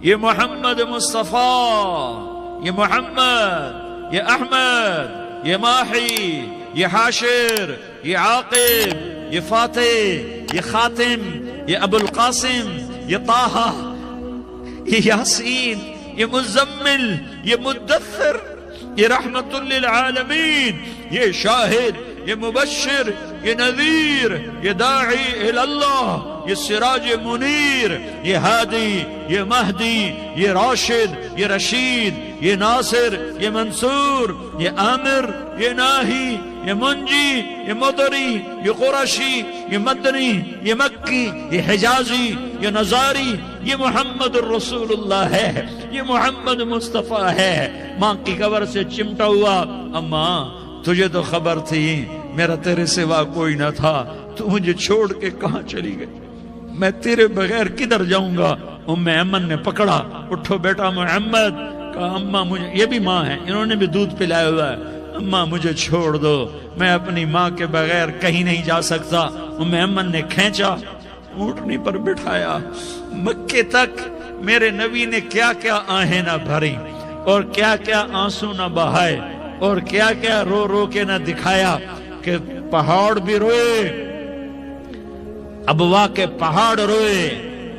یہ محمد مصطفیٰ، یہ محمد، یہ احمد، یہ ماحی، یہ حاشر، یہ عاقب، یہ فاتح، یہ خاتم، یہ ابو القاسم، یہ طہ، یہ یاسین، یہ مزمل، یہ مدثر، یہ رحمت للعالمین، یہ شاہد، یہ مبشر، یہ نذیر، یہ داعی اللہ، یہ سراج منیر، یہ ہادی، یہ مہدی، یہ راشد، یہ رشید، یہ ناصر، یہ منصور، یہ عامر، یہ ناہی، یہ منجی، یہ مدری، یہ قرشی، یہ مدنی، یہ مکی، یہ حجازی، یہ نظاری، یہ محمد الرسول اللہ ہے، یہ محمد مصطفیٰ ہے۔ ماں کی قبر سے چمٹا ہوا، اماں تجھے تو خبر تھی میرا تیرے سوا کوئی نہ تھا، تو مجھے چھوڑ کے کہاں چلی گئی، میں تیرے بغیر کدھر جاؤں گا؟ ام ایمن نے پکڑا، اٹھو بیٹا محمد، کہا اماں مجھے، یہ بھی ماں ہے، انہوں نے بھی دودھ پلایا ہوا ہے، اماں مجھے چھوڑ دو، میں اپنی ماں کے بغیر کہیں نہیں جا سکتا۔ ام ایمن نے کھینچا، اونٹنی پر بٹھایا، مکے تک میرے نبی نے کیا کیا آہیں نہ بھری اور کیا کیا آنسو نہ بہائے اور کیا کیا رو رو کے نہ دکھایا کہ پہاڑ بھی روئے، ابوا کے پہاڑ روئے،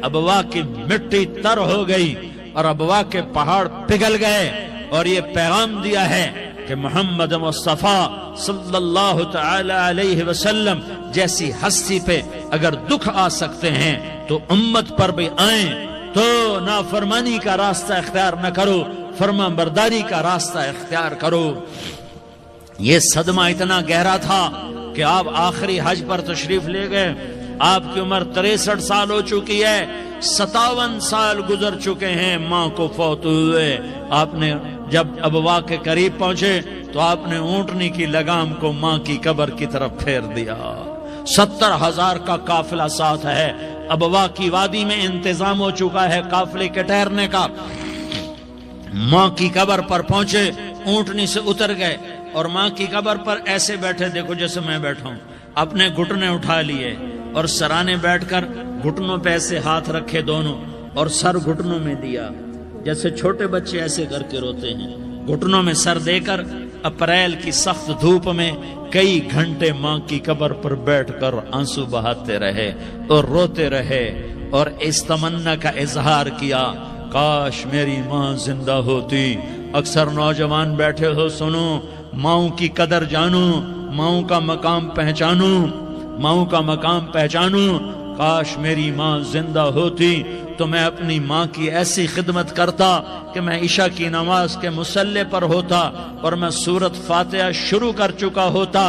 ابوا کی مٹی تر ہو گئی اور ابوا کے پہاڑ پگھل گئے، اور یہ پیغام دیا ہے کہ محمد مصطفیٰ صلی اللہ تعالی علیہ وسلم جیسی ہستی پہ اگر دکھ آ سکتے ہیں تو امت پر بھی آئیں، تو نافرمانی کا راستہ اختیار نہ کرو، فرما برداری کا راستہ اختیار کرو۔ یہ صدمہ اتنا گہرا تھا کہ آپ آخری حج پر تشریف لے گئے، آپ کی عمر 63 سال ہو چکی ہے، 57 سال گزر چکے ہیں ماں کو فوت ہوئے۔ آپ نے جب ابوا کے قریب پہنچے تو آپ نے اونٹنی کی لگام کو ماں کی قبر کی طرف پھیر دیا۔ 70,000 کا قافلہ ساتھ ہے، ابوا کی وادی میں انتظام ہو چکا ہے قافلے کے ٹھہرنے کا۔ ماں کی قبر پر پہنچے، اونٹنی سے اتر گئے اور ماں کی قبر پر ایسے بیٹھے، دیکھو جیسے میں بیٹھا ہوں، اپنے گھٹنے اٹھا لیے اور سرانے بیٹھ کر گھٹنوں پہ ایسے ہاتھ رکھے دونوں اور سر گھٹنوں میں دیا، جیسے چھوٹے بچے ایسے کر کے روتے ہیں، گھٹنوں میں سر دے کر اپریل کی سخت دھوپ میں کئی گھنٹے ماں کی قبر پر بیٹھ کر آنسو بہاتے رہے اور روتے رہے اور اس تمنا کا اظہار کیا، کاش میری ماں زندہ ہوتی۔ اکثر نوجوان بیٹھے ہو، سنو، ماؤں کی قدر جانو، ماؤں کا مقام پہچانو، ماؤں کا مقام پہچانو۔ کاش میری ماں زندہ ہوتی تو میں اپنی ماں کی ایسی خدمت کرتا کہ میں عشاء کی نماز کے مصلی پر ہوتا اور میں سورت فاتحہ شروع کر چکا ہوتا،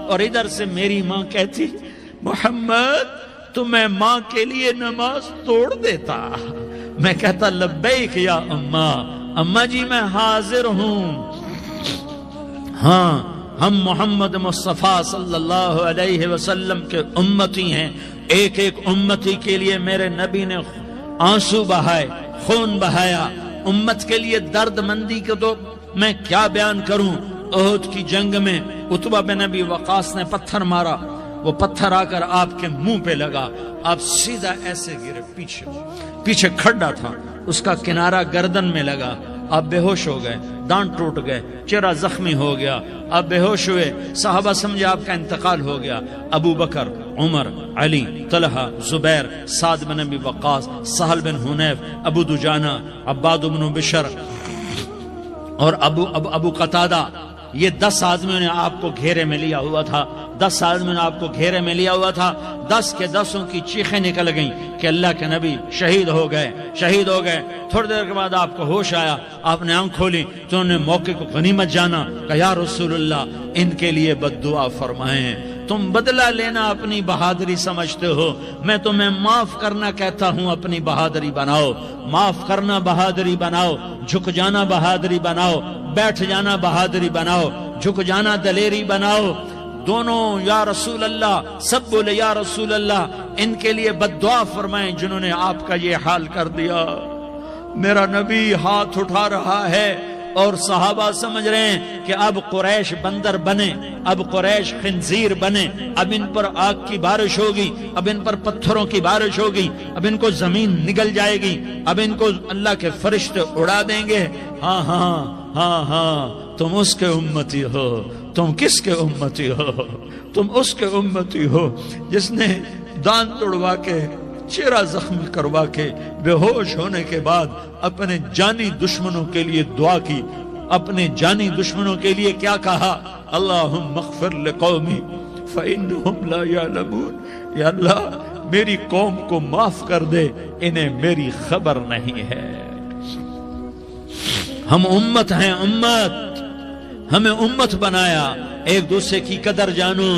اور ادھر سے میری ماں کہتی محمد تو میں ماں کے لیے نماز توڑ دیتا، میں کہتا لبیک یا اماں، اماں جی میں حاضر ہوں۔ ہاں، ہم محمد مصطفیٰ صلی اللہ علیہ وسلم کے امتی ہیں، ایک ایک امتی کے لیے میرے نبی نے آنسو بہائے، خون بہایا، امت کے لیے درد مندی کو تو میں کیا بیان کروں۔ احد کی جنگ میں عتبہ بن ابی وقاص نے پتھر مارا، وہ پتھر آ کر آپ کے منہ پہ لگا، آپ سیدھا ایسے گرے، پیچھے کھڈا تھا، اس کا کنارہ گردن میں لگا، آپ بے ہوش ہو گئے، دانت ٹوٹ گئے، چہرہ زخمی ہو گیا، آپ بے ہوش ہوئے، صحابہ سمجھے آپ کا انتقال ہو گیا۔ ابو بکر، عمر، علی، طلحہ، زبیر، سعد بن ابی وقاص، سہل بن حنیف، ابو دجانہ، عباد بن بشر اور ابو قتادہ، یہ 10 آدمیوں نے آپ کو گھیرے میں لیا ہوا تھا، 10 آدمیوں نے آپ کو گھیرے میں لیا ہوا تھا، 10 کے 10 کی چیخیں نکل گئیں کہ اللہ کے نبی شہید ہو گئے، شہید ہو گئے۔ تھوڑی دیر کے بعد آپ کو ہوش آیا، آپ نے آنکھ کھولی تو انہوں نے موقع کو غنیمت جانا، کہ یا رسول اللہ ان کے لیے بد دعا فرمائیں، تم بدلہ لینا اپنی بہادری سمجھتے ہو، میں تمہیں معاف کرنا کہتا ہوں، اپنی بہادری بناؤ، معاف کرنا بہادری بناؤ، جھک جانا بہادری بناؤ، بیٹھ جانا بہادری بناؤ، جھک جانا دلیری بناؤ۔ دونوں یا رسول اللہ، سب بولے یا رسول اللہ، ان کے لیے بد دعا فرمائیں جنہوں نے آپ کا یہ حال کر دیا۔ میرا نبی ہاتھ اٹھا رہا ہے اور صحابہ سمجھ رہے ہیں کہ اب قریش بندر بنے، اب قریش خنزیر بنے، اب ان پر آگ کی بارش ہوگی، اب ان پر پتھروں کی بارش ہوگی، اب ان کو زمین نگل جائے گی، اب ان کو اللہ کے فرشتے اڑا دیں گے۔ ہاں ہاں ہاں ہاں، تم اس کے امتی ہو۔ تم کس کے امتی ہو؟ تم اس کے امتی ہو جس نے دان توڑوا کے، چہرہ زخمی کروا کے، بے ہوش ہونے کے بعد اپنے جانی دشمنوں کے لیے دعا کی، اپنے جانی دشمنوں کے لیے کیا کہا؟ اللہم اغفر لقومی فإنہم لا یعلمون، یا اللہ میری قوم کو معاف کر دے، انہیں میری خبر نہیں ہے۔ ہم امت ہیں، امت، ہمیں امت بنایا۔ ایک دوسرے کی قدر جانو،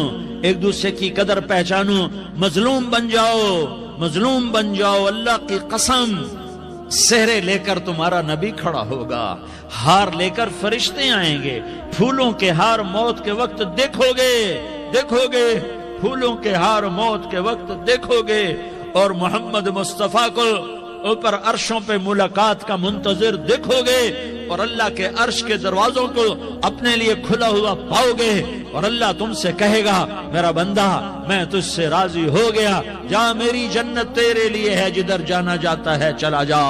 ایک دوسرے کی قدر پہچانو، مظلوم بن جاؤ، مظلوم بن جاؤ۔ اللہ کی قسم، سہرے لے کر تمہارا نبی کھڑا ہوگا، ہار لے کر فرشتے آئیں گے، پھولوں کے ہار موت کے وقت دیکھو گے، دیکھو گے، پھولوں کے ہار موت کے وقت دیکھو گے، اور محمد مصطفیٰ کو اوپر عرشوں پہ ملاقات کا منتظر دیکھو گے، اور اللہ کے عرش کے دروازوں کو اپنے لیے کھلا ہوا پاؤ گے، اور اللہ تم سے کہے گا میرا بندہ میں تجھ سے راضی ہو گیا، جا میری جنت تیرے لیے ہے، جدھر جانا جاتا ہے چلا جا۔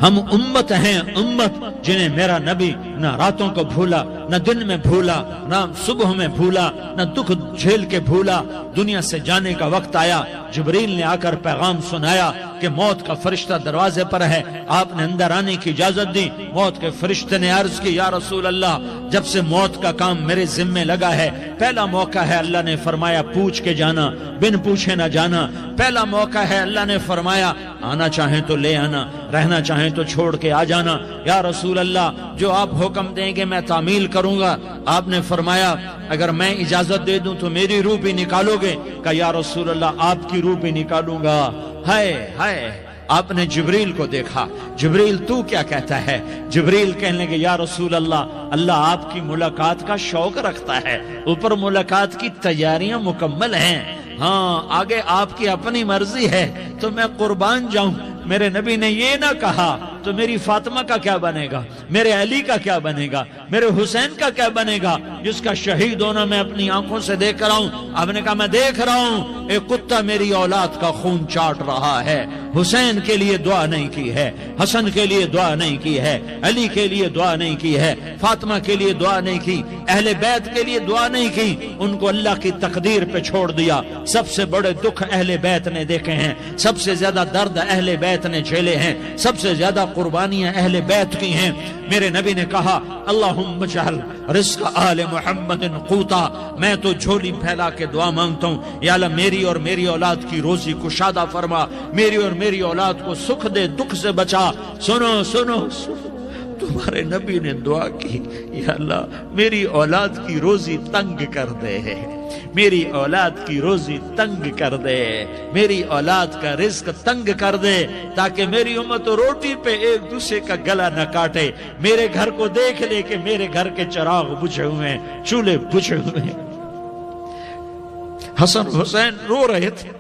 ہم امت ہیں، امت جنہیں میرا نبی نہ راتوں کو بھولا، نہ دن میں بھولا، نہ صبح میں بھولا، نہ دکھ جھیل کے بھولا۔ دنیا سے جانے کا وقت آیا، جبریل نے آ کر پیغام سنایا کہ موت کا فرشتہ دروازے پر ہے، آپ نے اندر آنے کی اجازت دی۔ موت کے فرشتے نے عرض کی یا رسول اللہ، جب سے موت کا کام میرے ذمے لگا ہے، پہلا موقع ہے اللہ نے فرمایا پوچھ کے جانا، بن پوچھے نہ جانا۔ پہلا موقع ہے اللہ نے فرمایا آنا چاہیں تو لے آنا، رہنا چاہیں تو چھوڑ کے آ جانا۔ یا رسول اللہ جو آپ حکم دیں گے میں تعمیل کروں گا۔ آپ نے فرمایا اگر میں اجازت دے دوں تو میری روح بھی نکالو گے؟ کہا یا رسول اللہ آپ کی روح بھی نکالوں گا۔ ہائے ہائے، آپ نے جبریل کو دیکھا، جبریل تو کیا کہتا ہے؟ جبریل کہنے لگے یا رسول اللہ، اللہ آپ کی ملاقات کا شوق رکھتا ہے، اوپر ملاقات کی تیاریاں مکمل ہیں، ہاں آگے آپ کی اپنی مرضی ہے تو میں قربان جاؤں۔ میرے نبی نے یہ نہ کہا تو میری فاطمہ کا کیا بنے گا، میرے علی کا کیا بنے گا، میرے حسین کا کیا بنے گا جس کا شہید ہونا میں اپنی آنکھوں سے دیکھ رہا ہوں۔ آپ نے کہا میں دیکھ رہا ہوں ایک کتا میری اولاد کا خون چاٹ رہا ہے، حسین کے لیے دعا نہیں کی ہے، حسن کے لیے دعا نہیں کی ہے، علی کے لیے دعا نہیں کی ہے، فاطمہ کے لیے دعا نہیں کی، اہل بیت کے لیے دعا نہیں کی، ان کو اللہ کی تقدیر پہ چھوڑ دیا۔ سب سے بڑے دکھ اہل بیت نے دیکھے ہیں، سب سے زیادہ درد اہل بیت نے جھیلے ہیں، سب سے زیادہ قربانیاں اہل بیت کی ہیں۔ میرے نبی نے کہا اللہم اجعل رزق آل محمد قوتا، میں تو جھولی پھیلا کے دعا مانگتا ہوں یا اللہ میری اور میری اولاد کی روزی کشادہ فرما، میری اور میری اولاد کو سکھ دے، دکھ سے بچا۔ سنو سنو سنو، تمہارے نبی نے دعا کی یا اللہ میری اولاد کی روزی تنگ کر دے، میری اولاد کی روزی تنگ کر دے، میری اولاد کا رزق تنگ کر دے، تاکہ میری امت روٹی پہ ایک دوسرے کا گلا نہ کاٹے، میرے گھر کو دیکھ لے کہ میرے گھر کے چراغ بجھے ہوئے ہیں، چولہے بجھے ہوئے ہیں۔ حسن حسین رو رہے تھے،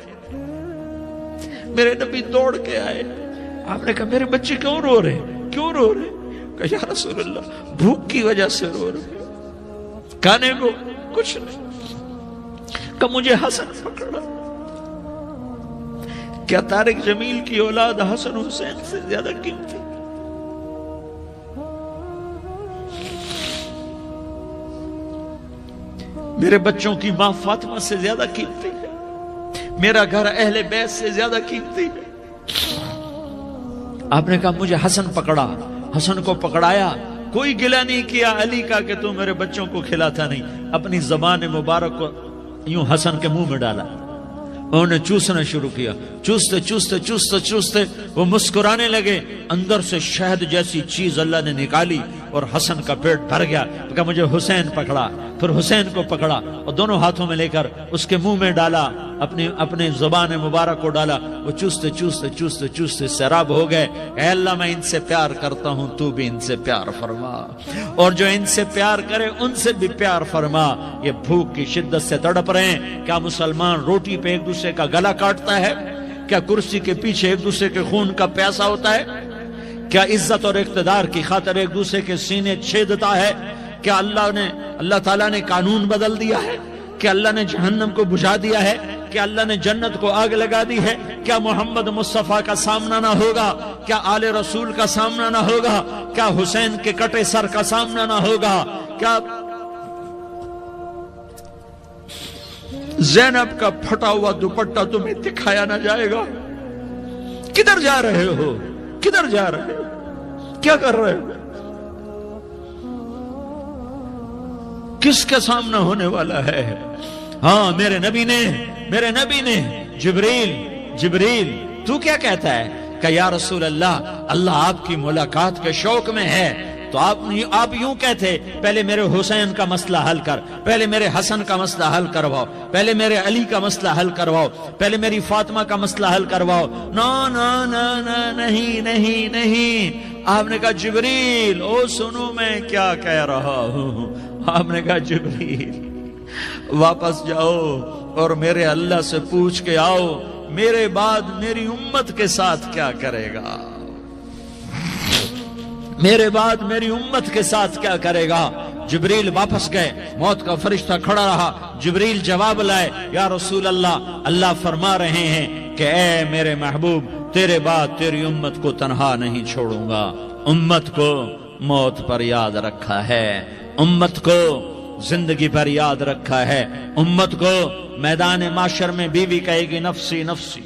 میرے نبی دوڑ کے آئے، آپ نے کہا میرے بچے کیوں رو رہے، کیوں رو رہے؟ کہا یا رسول اللہ بھوک کی وجہ سے رو رہے، کھانے کو کچھ نہیں۔ کہ مجھے حسن پکڑا۔ کیا طارق جمیل کی اولاد حسن حسین سے زیادہ قیمتی؟ میرے بچوں کی ماں فاطمہ سے زیادہ قیمتی ہے، میرا گھر اہل بیت سے زیادہ قیمتی ہے۔ آپ نے کہا مجھے حسن پکڑا، حسن کو پکڑایا، کوئی گلہ نہیں کیا علی کا کہ تو میرے بچوں کو کھلاتا نہیں، اپنی زبان مبارک کو یوں حسن کے منہ میں ڈالا، انہوں نے چوسنا شروع کیا، چوستے چوستے چوستے چوستے وہ مسکرانے لگے، اندر سے شہد جیسی چیز اللہ نے نکالی اور حسن کا پیٹ بھر گیا۔ کہا مجھے حسین پکڑا، پھر حسین کو پکڑا اور دونوں ہاتھوں میں لے کر اس کے منہ میں ڈالا، اپنے زبان مبارک کو ڈالا، وہ چوستے چوستے چوستے چوستے سیراب ہو گئے۔ اے اللہ میں ان سے پیار کرتا ہوں، تو بھی ان سے پیار فرما، اور جو ان سے پیار کرے ان سے بھی پیار فرما۔ یہ بھوک کی شدت سے تڑپ رہے ہیں، کیا مسلمان روٹی پہ ایک دوسرے کا گلا کاٹتا ہے؟ کیا کرسی کے پیچھے ایک دوسرے کے خون کا پیاسا ہوتا ہے؟ کیا عزت اور اقتدار کی خاطر ایک دوسرے کے سینے چھیدتا ہے؟ کیا اللہ تعالیٰ نے قانون بدل دیا ہے؟ کیا اللہ نے جہنم کو بجھا دیا ہے؟ کیا اللہ نے جنت کو آگ لگا دی ہے؟ کیا محمد مصطفیٰ کا سامنا نہ ہوگا؟ کیا آل رسول کا سامنا نہ ہوگا؟ کیا حسین کے کٹے سر کا سامنا نہ ہوگا؟ کیا زینب کا پھٹا ہوا دوپٹہ تمہیں دکھایا نہ جائے گا؟ کدھر جا رہے ہو؟ کدھر جا رہے ہو؟ کیا کر رہے ہو؟ کس کا سامنا ہونے والا ہے؟ ہاں میرے نبی نے جبریل تو کیا کہتا ہے کہ یا رسول اللہ آپ کی ملاقات کے شوق میں ہے، تو آپ یوں کہتے پہلے میرے حسین کا مسئلہ حل کر، پہلے میرے حسن کا مسئلہ حل کرواؤ، پہلے میرے علی کا مسئلہ حل کرواؤ، پہلے میری فاطمہ کا مسئلہ حل کرواؤ۔ نہیں، آپ نے کہا جبریل سنو میں کیا کہہ رہا ہوں۔ آپ نے کہا جبریل واپس جاؤ اور میرے اللہ سے پوچھ کے آؤ میرے بعد میری امت کے ساتھ کیا کرے گا، میرے بعد میری امت کے ساتھ کیا کرے گا۔ جبریل واپس گئے، موت کا فرشتہ کھڑا رہا، جبریل جواب لائے، یا رسول اللہ فرما رہے ہیں کہ اے میرے محبوب تیرے بعد تیری امت کو تنہا نہیں چھوڑوں گا۔ امت کو موت پر یاد رکھا ہے، امت کو زندگی پر یاد رکھا ہے، امت کو میدان معاشر میں بیوی کہے گی نفسی نفسی،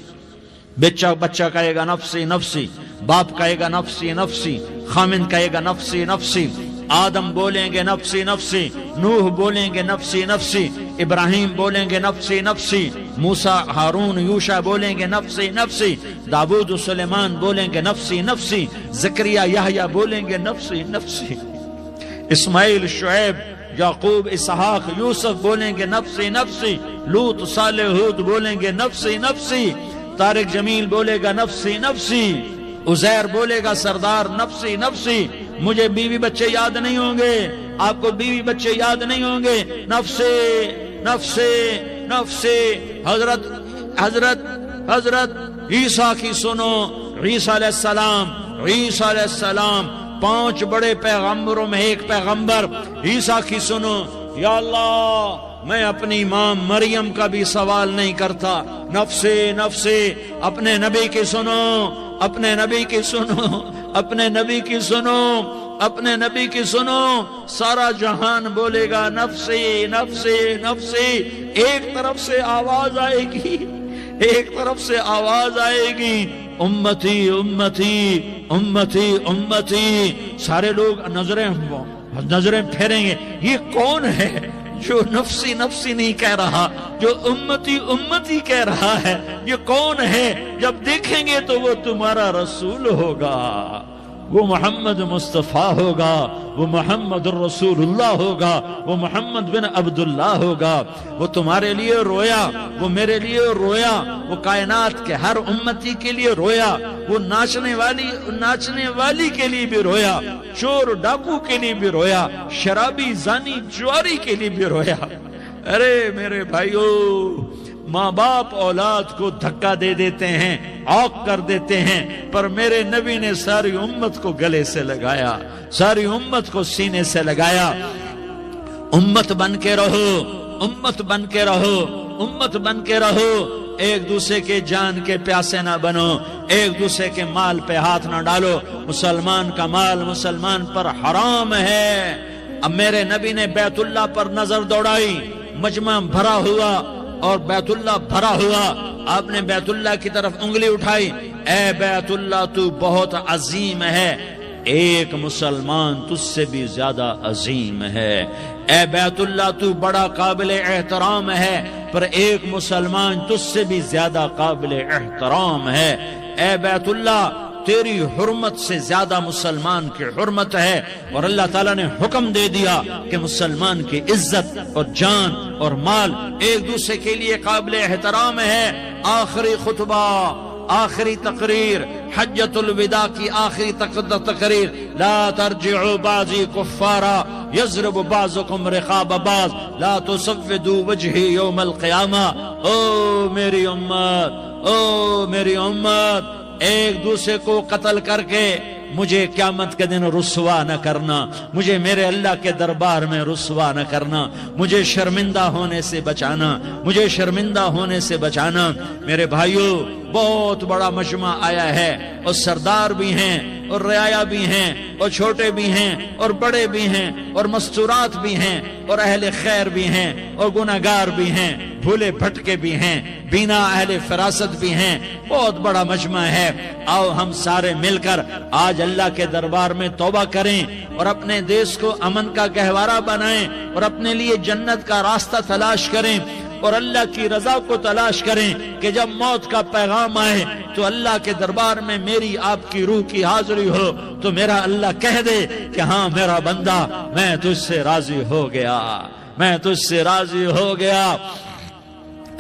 بچہ کہے گا نفسی نفسی، باپ کہے گا نفسی نفسی، خامن کہے گا نفسی نفسی، آدم بولیں گے نفسی نفسی، نوح بولیں گے نفسی نفسی، ابراہیم بولیں گے نفسی نفسی، موسیٰ ہارون یوشع بولیں گے نفسی نفسی، داؤد سلیمان بولیں گے نفسی نفسی، زکریا یحییٰ بولیں گے نفسی نفسی، اسماعیل شعیب یعقوب اسحاق یوسف بولیں گے نفسی نفسی، لوط صالح ہود بولیں گے نفسی نفسی، طارق جمیل بولے گا نفسی نفسی، عزیر بولے گا سردار نفسی نفسی، مجھے بیوی بچے یاد نہیں ہوں گے، آپ کو بیوی بچے یاد نہیں ہوں گے، نفسی نفسی نفسی۔ حضرت عیسیٰ کی سنو، عیسیٰ علیہ السلام 5 بڑے پیغمبروں میں ایک پیغمبر، عیسیٰ کی سنو، یا اللہ میں اپنی ماں مریم کا بھی سوال نہیں کرتا، نفسی نفسی۔ اپنے نبی کی سنو، اپنے نبی کی سنو، اپنے نبی کی سنو، اپنے نبی کی سنو، سارا جہان بولے گا نفسی نفسی نفسی۔ ایک طرف سے آواز آئے گی، ایک طرف سے آواز آئے گی، امتی امتی امتی امتی۔ سارے لوگ نظریں پھیریں گے، یہ کون ہے جو نفسی نفسی نہیں کہہ رہا، جو امتی امتی کہہ رہا ہے؟ یہ کون ہے؟ جب دیکھیں گے تو وہ تمہارا رسول ہوگا، وہ محمد مصطفیٰ ہوگا، وہ محمد الرسول اللہ ہوگا، وہ محمد بن عبداللہ ہوگا۔ وہ تمہارے لیے رویا، وہ میرے لیے رویا، وہ کائنات کے ہر امتی کے لیے رویا، وہ ناچنے والی کے لیے بھی رویا، چور ڈاکو کے لیے بھی رویا، شرابی زانی جواری کے لیے بھی رویا۔ ارے میرے بھائیو، ماں باپ اولاد کو دھکا دے دیتے ہیں، عوق کر دیتے ہیں، پر میرے نبی نے ساری امت کو گلے سے لگایا، ساری امت کو سینے سے لگایا۔ امت بن کے رہو، امت بن کے رہو، امت بن کے رہو، ایک دوسرے کے جان کے پیاسے نہ بنو، ایک دوسرے کے مال پہ ہاتھ نہ ڈالو۔ مسلمان کا مال مسلمان پر حرام ہے۔ اب میرے نبی نے بیت اللہ پر نظر دوڑائی، مجمع بھرا ہوا اور بیت اللہ بھرا ہوا، آپ نے بیت اللہ کی طرف انگلی اٹھائی، اے بیت اللہ تو بہت عظیم ہے، ایک مسلمان تجھ سے بھی زیادہ عظیم ہے، اے بیت اللہ تو بڑا قابل احترام ہے، پر ایک مسلمان تجھ سے بھی زیادہ قابل احترام ہے، اے بیت اللہ تیری حرمت سے زیادہ مسلمان کی حرمت ہے۔ اور اللہ تعالیٰ نے حکم دے دیا کہ مسلمان کی عزت اور جان اور مال ایک دوسرے کے لیے قابل احترام ہے۔ آخری خطبہ، آخری تقریر، حجۃ الوداع کی آخری تقریر، لا ترجعوا بعضی کفارا یضرب بعضکم رقاب بعض لا تسودوا وجہی یوم القیامہ۔ او میری امت، او میری امت، ایک دوسرے کو قتل کر کے مجھے قیامت کے دن رسوا نہ کرنا، مجھے میرے اللہ کے دربار میں رسوا نہ کرنا، مجھے شرمندہ ہونے سے بچانا، مجھے شرمندہ ہونے سے بچانا۔ میرے بھائیوں، بہت بڑا مجمع آیا ہے، اور سردار بھی ہیں اور رعایا بھی ہیں اور چھوٹے بھی ہیں اور بڑے بھی ہیں اور مستورات بھی ہیں اور اہل خیر بھی ہیں اور گناہگار بھی ہیں، بھولے بھٹکے بھی ہیں، بینا اہل فراست بھی ہیں، بہت بڑا مجمع ہے۔ آؤ ہم سارے مل کر آج اللہ کے دربار میں توبہ کریں اور اپنے دیش کو امن کا گہوارہ بنائیں اور اپنے لیے جنت کا راستہ تلاش کریں اور اللہ کی رضا کو تلاش کریں کہ جب موت کا پیغام آئے تو اللہ کے دربار میں میری آپ کی روح کی حاضری ہو تو میرا اللہ کہہ دے کہ ہاں میرا بندہ، میں تجھ سے راضی ہو گیا، میں تجھ سے راضی ہو گیا۔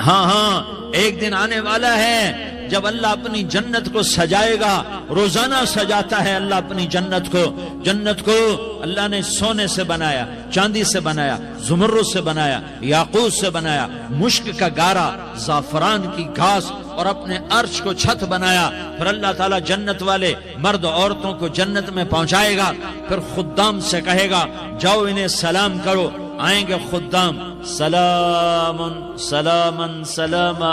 ہاں ایک دن آنے والا ہے جب اللہ اپنی جنت کو سجائے گا، روزانہ سجاتا ہے اللہ اپنی جنت کو۔ جنت کو اللہ نے سونے سے بنایا، چاندی سے بنایا، زمرد سے بنایا، یاقوت سے بنایا، مشک کا گارا، زعفران کی گھاس اور اپنے عرش کو چھت بنایا۔ پھر اللہ تعالیٰ جنت والے مرد عورتوں کو جنت میں پہنچائے گا، پھر خدام سے کہے گا جاؤ انہیں سلام کرو۔ آئیں گے خدام، سلام سلاما سلاما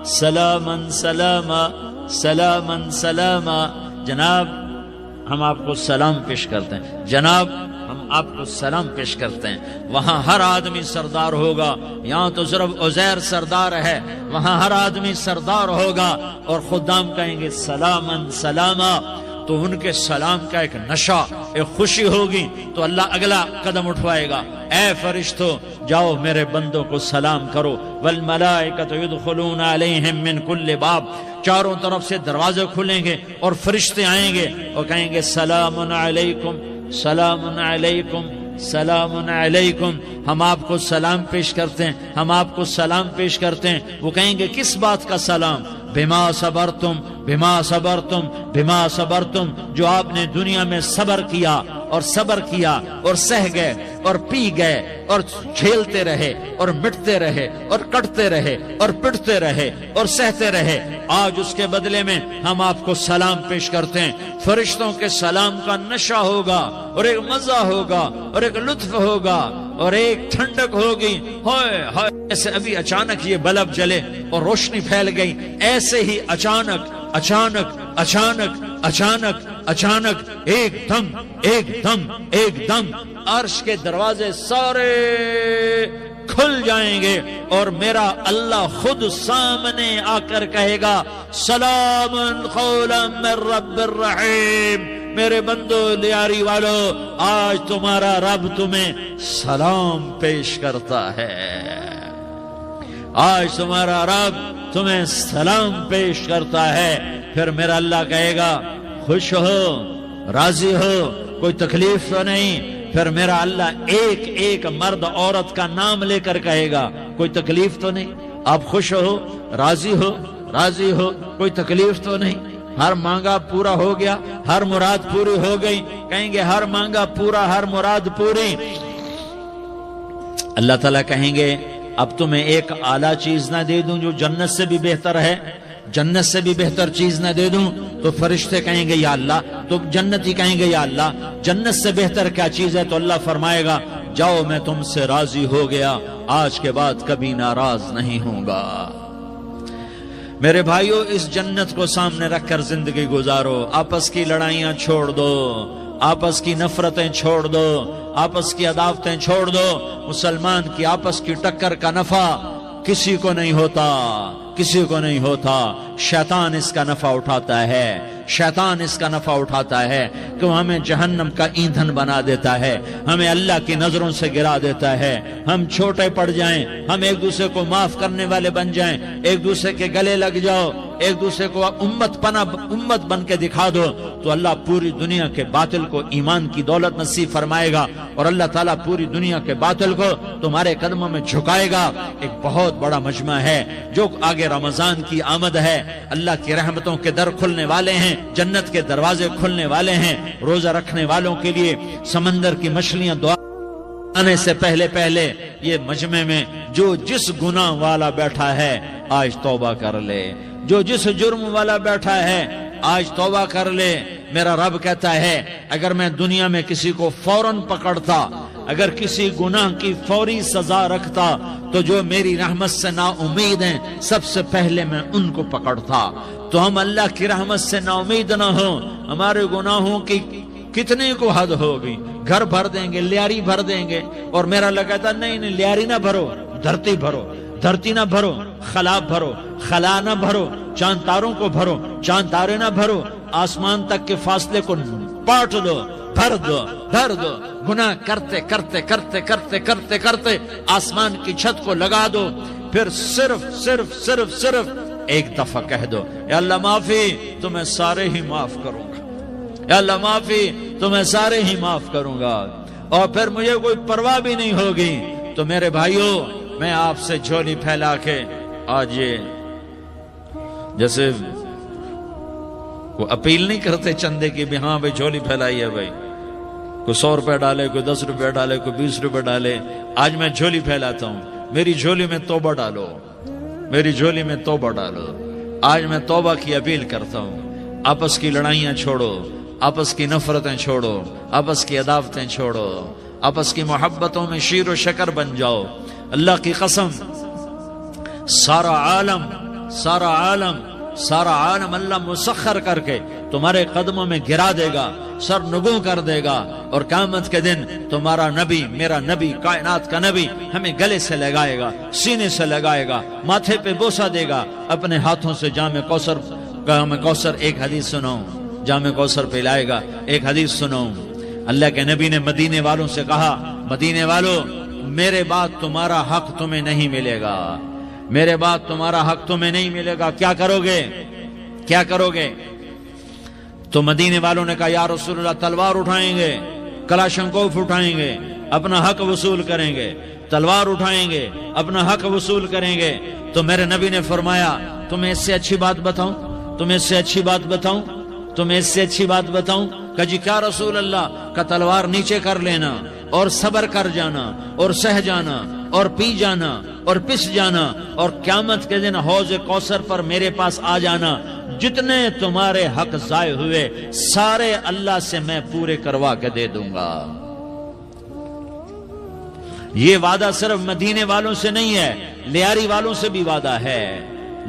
سلاما سلاما سلاما سلاما، جناب ہم آپ کو سلام پیش کرتے ہیں، جناب ہم آپ کو سلام پیش کرتے ہیں۔ وہاں ہر آدمی سردار ہوگا، یہاں تو صرف عزیر سردار ہے، وہاں ہر آدمی سردار ہوگا اور خدام کہیں گے سلاما سلاما، تو ان کے سلام کا ایک نشہ، ایک خوشی ہوگی، تو اللہ اگلا قدم اٹھوائے گا، اے فرشتو جاؤ میرے بندوں کو سلام کرو۔ والملائکۃ یدخلون علیہم من کل باب، چاروں طرف سے دروازے کھلیں گے اور فرشتے آئیں گے اور کہیں گے سلام علیکم سلام علیکم سلام علیکم، ہم آپ کو سلام پیش کرتے ہیں، ہم آپ کو سلام پیش کرتے ہیں۔ وہ کہیں گے کس بات کا سلام؟ بما صبرتم بما صبرتم بما صبرتم، جو آپ نے دنیا میں صبر کیا اور صبر کیا اور سہ گئے اور پی گئے اور جھیلتے رہے اور مٹتے رہے اور کٹتے رہے اور پٹتے رہے اور سہتے رہے، آج اس کے بدلے میں ہم آپ کو سلام پیش کرتے ہیں۔ فرشتوں کے سلام کا نشہ ہوگا اور ایک مزہ ہوگا اور ایک لطف ہوگا اور ایک ٹھنڈک ہوگی۔ ہائے ہائے، ایسے ابھی اچانک یہ بلب جلے اور روشنی پھیل گئی، ایسے ہی اچانک اچانک اچانک اچانک اچانک ایک دم ایک دم ایک دم عرش کے دروازے سارے کھل جائیں گے اور میرا اللہ خود سامنے آ کر کہے گا سلام قولا من رب الرحیم، میرے بندو لیاری والو، آج تمہارا رب تمہیں سلام پیش کرتا ہے، آج تمہارا رب تمہیں سلام پیش کرتا ہے۔ پھر میرا اللہ کہے گا خوش ہو، راضی ہو، کوئی تکلیف تو نہیں؟ پھر میرا اللہ ایک ایک مرد عورت کا نام لے کر کہے گا کوئی تکلیف تو نہیں؟ آپ خوش ہو، راضی ہو، راضی ہو، کوئی تکلیف تو نہیں؟ ہر مانگا پورا ہو گیا، ہر مراد پوری ہو گئی؟ کہیں گے ہر مانگا پورا، ہر مراد پوری۔ اللہ تعالیٰ کہیں گے اب تمہیں ایک اعلیٰ چیز نہ دے دوں جو جنت سے بھی بہتر ہے؟ جنت سے بھی بہتر چیز نہ دے دوں؟ تو فرشتے کہیں گے یا اللہ، تو جنتی کہیں گے یا اللہ جنت سے بہتر کیا چیز ہے؟ تو اللہ فرمائے گا جاؤ میں تم سے راضی ہو گیا، آج کے بعد کبھی ناراض نہیں ہوں گا۔ میرے بھائیو، اس جنت کو سامنے رکھ کر زندگی گزارو، آپس کی لڑائیاں چھوڑ دو، آپس کی نفرتیں چھوڑ دو، آپس کی عداوتیں چھوڑ دو۔ مسلمان کی آپس کی ٹکر کا نفع کسی کو نہیں ہوتا، کسی کو نہیں ہوتا، شیطان اس کا نفع اٹھاتا ہے، شیطان اس کا نفع اٹھاتا ہے کہ وہ ہمیں جہنم کا ایندھن بنا دیتا ہے، ہمیں اللہ کی نظروں سے گرا دیتا ہے، ہم چھوٹے پڑ جائیں، ہم ایک دوسرے کو معاف کرنے والے بن جائیں، ایک دوسرے کے گلے لگ جاؤ، ایک دوسرے کو امت بن کے دکھا دو، تو اللہ پوری دنیا کے باطل کو ایمان کی دولت نصیب فرمائے گا اور اللہ تعالیٰ پوری دنیا کے باطل کو تمہارے قدموں میں جھکائے گا۔ ایک بہت بڑا مجمع ہے، جو آگے رمضان کی آمد ہے، اللہ کی رحمتوں کے در کھلنے والے ہیں، جنت کے دروازے کھلنے والے ہیں، روزہ رکھنے والوں کے لیے سمندر کی مچھلیاں دعا آنے سے پہلے پہلے یہ مجمع میں جو جس گناہ والا بیٹھا ہے آج توبہ کر لے، جو جس جرم والا بیٹھا ہے آج توبہ کر لے، میرا رب کہتا ہے اگر میں دنیا میں کسی کو فوراً پکڑتا، اگر کسی گناہ کی فوری سزا رکھتا تو جو میری رحمت سے نا امید ہیں سب سے پہلے میں ان کو پکڑتا۔ تو ہم اللہ کی رحمت سے نا امید نہ ہوں، ہمارے گناہوں کی کتنے کو حد ہوگی، گھر بھر دیں گے، لیاری بھر دیں گے، اور میرا اللہ کہتا نہیں لیاری نہ بھرو، دھرتی بھرو، دھرتی نہ بھرو، خلا بھرو، خلا نہ بھرو، چاند تاروں کو بھرو، چاند تارے نہ بھرو، آسمان تک کے فاصلے کو پاٹ دو، بھر دو، بھر دو، گناہ کرتے کرتے کرتے کرتے کرتے کرتے آسمان کی چھت کو لگا دو، پھر صرف صرف صرف صرف ایک دفعہ کہہ دو یا اللہ معافی، تو میں سارے ہی معاف کروں گا، یا اللہ معافی، تو میں سارے ہی معاف کروں گا، اور پھر مجھے کوئی پرواہ بھی نہیں ہوگی۔ تو میرے بھائیوں، میں آپ سے جھولی پھیلا کے آج یہ جیسے وہ اپیل نہیں کرتے چندے کی بھی ہاں بھائی جھولی پھیلائی ہے بھائی، کوئی 100 روپے ڈالے، کوئی 10 روپے ڈالے، کوئی 20 روپے ڈالے، آج میں جھولی پھیلاتا ہوں، میری جھولی میں توبہ ڈالو، میری جھولی میں توبہ ڈالو۔ آج میں توبہ کی اپیل کرتا ہوں، آپس کی لڑائیاں چھوڑو، آپس کی نفرتیں چھوڑو، آپس کی عداوتیں چھوڑو، آپس کی محبتوں میں شیر و شکر بن جاؤ۔ اللہ کی قسم، سارا عالم سارا عالم سارا عالم اللہ مسخر کر کے تمہارے قدموں میں گرا دے گا، سر نگوں کر دے گا، اور قیامت کے دن تمہارا نبی، میرا نبی، کائنات کا نبی ہمیں گلے سے لگائے گا، سینے سے لگائے گا، ماتھے پہ بوسہ دے گا، اپنے ہاتھوں سے جام کوثر ایک حدیث سناؤں، جام کوثر پہ لائے گا، ایک حدیث سناؤں۔ اللہ کے نبی نے مدینے والوں سے کہا، مدینے والوں میرے بعد تمہارا حق تمہیں نہیں ملے گا، میرے بعد تمہارا حق تمہیں نہیں ملے گا، کیا کرو گے؟ کیا کرو گے؟ تو مدینے والوں نے کہا یا رسول اللہ تلوار اٹھائیں گے، کلاشنکوف اٹھائیں گے، اپنا حق وصول کریں گے، تلوار اٹھائیں گے، اپنا حق وصول کریں گے۔ تو میرے نبی نے فرمایا تمہیں اس سے اچھی بات بتاؤں، تمہیں اس سے اچھی بات بتاؤں، تمہیں اس سے اچھی بات بتاؤں؟ کہ جی کیا رسول اللہ؟ کا تلوار نیچے کر لینا اور صبر کر جانا اور سہ جانا اور پی جانا اور پس جانا، اور قیامت کے دن حوض کوثر پر میرے پاس آ جانا، جتنے تمہارے حق ضائع ہوئے سارے اللہ سے میں پورے کروا کے دے دوں گا۔ یہ وعدہ صرف مدینے والوں سے نہیں ہے، لیاری والوں سے بھی وعدہ ہے،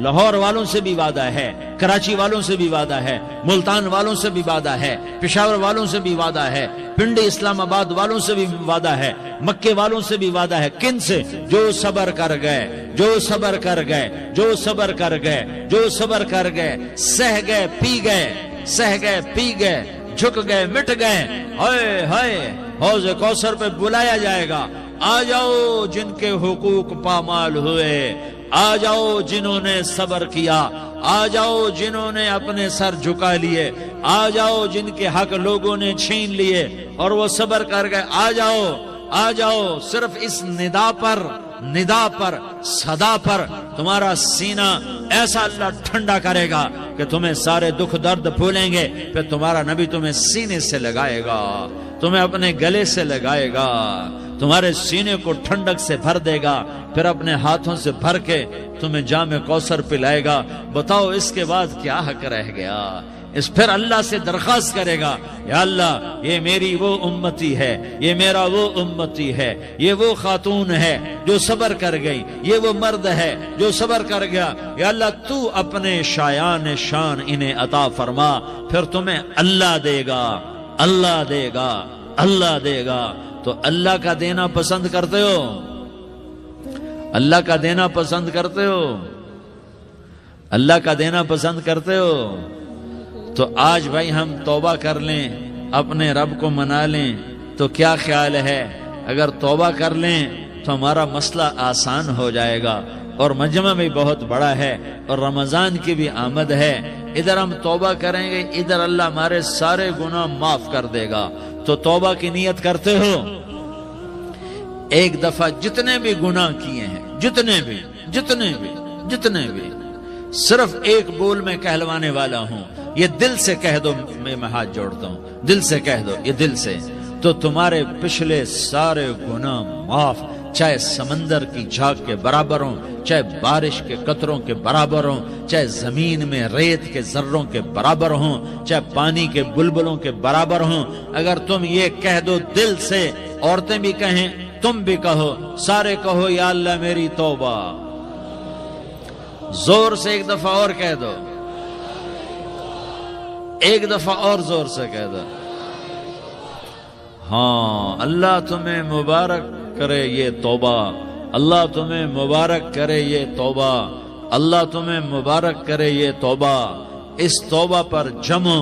لاہور والوں سے بھی وعدہ ہے، کراچی والوں سے بھی وعدہ ہے، ملتان والوں سے بھی وعدہ ہے، پشاور والوں سے بھی وعدہ ہے، پنڈی اسلام آباد والوں سے بھی وعدہ ہے، مکے والوں سے بھی وعدہ ہے۔ کن سے؟ جو صبر کر گئے، جو صبر کر گئے، جو صبر کر گئے، جو صبر کر گئے، سہ گئے پی گئے، سہ گئے پی گئے، جھک گئے مٹ گئے، ہائے ہائے حوض کوثر پہ بلایا جائے گا، آ جاؤ جن کے حقوق پامال ہوئے، آ جاؤ جنہوں نے صبر کیا، آ جاؤ جنہوں نے اپنے سر جھکا لیے، آ جاؤ جن کے حق لوگوں نے چھین لیے اور وہ صبر کر گئے، آ جاؤ آ جاؤ۔ صرف اس ندا پر صدا پر تمہارا سینہ ایسا اللہ ٹھنڈا کرے گا کہ تمہیں سارے دکھ درد بھولیں گے، پھر تمہارا نبی تمہیں سینے سے لگائے گا، تمہیں اپنے گلے سے لگائے گا، تمہارے سینے کو ٹھنڈک سے بھر دے گا، پھر اپنے ہاتھوں سے بھر کے تمہیں جام کوثر پلائے گا۔ بتاؤ اس کے بعد کیا حق رہ گیا؟ اس پھر اللہ سے درخواست کرے گا، یا اللہ یہ میری وہ امتی ہے، یہ میرا وہ امتی ہے، یہ وہ خاتون ہے جو صبر کر گئی، یہ وہ مرد ہے جو صبر کر گیا، یا اللہ تو اپنے شایان شان انہیں عطا فرما، پھر تمہیں اللہ دے گا، اللہ دے گا، اللہ دے گا۔ تو اللہ کا دینا پسند کرتے ہو؟ اللہ کا دینا پسند کرتے ہو؟ اللہ کا دینا پسند کرتے ہو؟ تو آج بھائی ہم توبہ کر لیں، اپنے رب کو منا لیں، تو کیا خیال ہے اگر توبہ کر لیں تو ہمارا مسئلہ آسان ہو جائے گا، اور مجمع بھی بہت بڑا ہے اور رمضان کی بھی آمد ہے، ادھر ہم توبہ کریں گے، ادھر اللہ ہمارے سارے گناہ معاف کر دے گا۔ تو توبہ کی نیت کرتے ہو؟ ایک دفعہ جتنے بھی گناہ کیے ہیں، جتنے بھی صرف ایک بول میں کہلوانے والا ہوں، یہ دل سے کہہ دو، میں ہاتھ جوڑتا ہوں، دل سے کہہ دو، یہ دل سے، تو تمہارے پچھلے سارے گناہ معاف، چاہے سمندر کی جھاگ کے برابر ہوں، چاہے بارش کے قطروں کے برابر ہوں، چاہے زمین میں ریت کے ذروں کے برابر ہوں، چاہے پانی کے بلبلوں کے برابر ہوں، اگر تم یہ کہہ دو دل سے، عورتیں بھی کہیں، تم بھی کہو، سارے کہو یا اللہ میری توبہ، زور سے ایک دفعہ اور کہہ دو، ایک دفعہ اور زور سے کہہ دو، ہاں اللہ تمہیں مبارک کرے یہ توبہ، اللہ تمہیں مبارک کرے یہ توبہ، اللہ تمہیں مبارک کرے یہ توبہ۔ اس توبہ پر جمو